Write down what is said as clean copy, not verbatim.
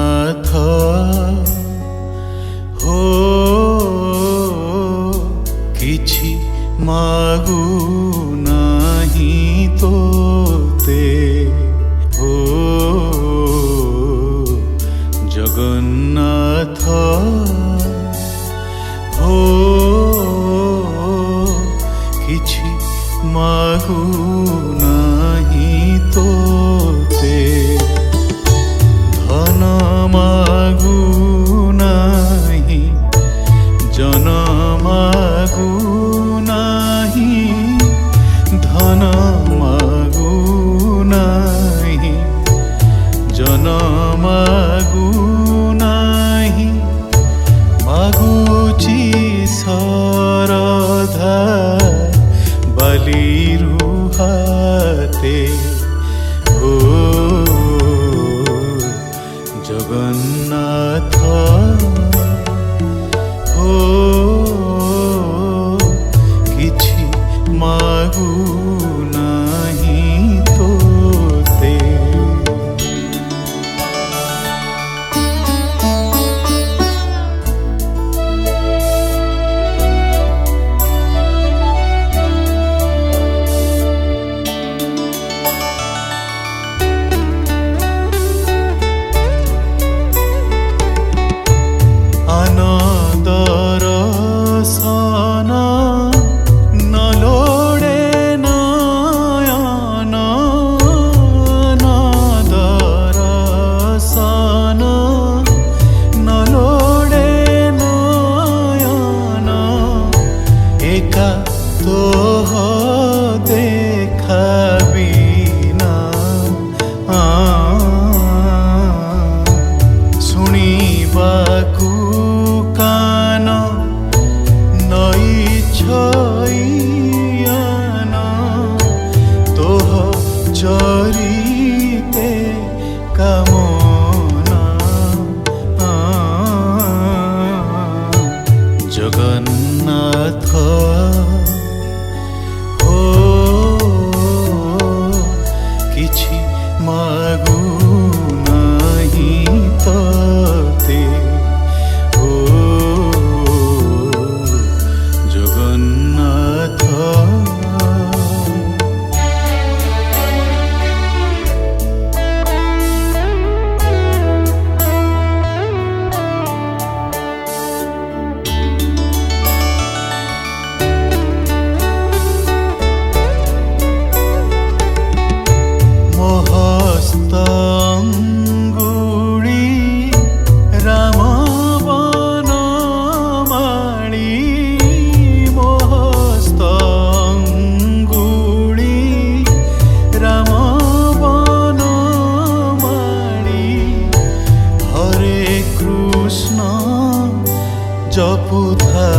জগন্নাথ হো କିଛି ମାଗୁ ନାହିଁ ତୋତେ ହୋ ଜଗନ୍ନାଥ ହୋ କିଛି ମାଗୁ ନାହିଁ ତୋତେ ଧନ ମାଗୁ ନାହିଁ জন মাগু নাহি ধন মাগু নাহি জন মাগু নাহি মাগুচি শরধা বালিরু হাতে ও জগন্নাথ କିଛି ମାଗୁ ନାହିଁ ତୋତେ ଆନନ୍ଦର ସନ ନଲୋଡ଼େ ନୟନ ଆନନ୍ଦର ସନ ନଲୋଡ଼େ ନୟନ ଏକା ତୋହ ଦେଖା ବିନା ଶୁଣିବାକୁ কান নই ছইয়ান তোহ চরিতে কামনা জগন্নাথ হো କିଛି মাগু ନାହିଁ ତୋତେ জগন্নাথ মহস্ত অঙ্গুলি রাম বনমালী মহস্ত অঙ্গুলি রাম বনমালী হরে কৃষ্ণ জপুথা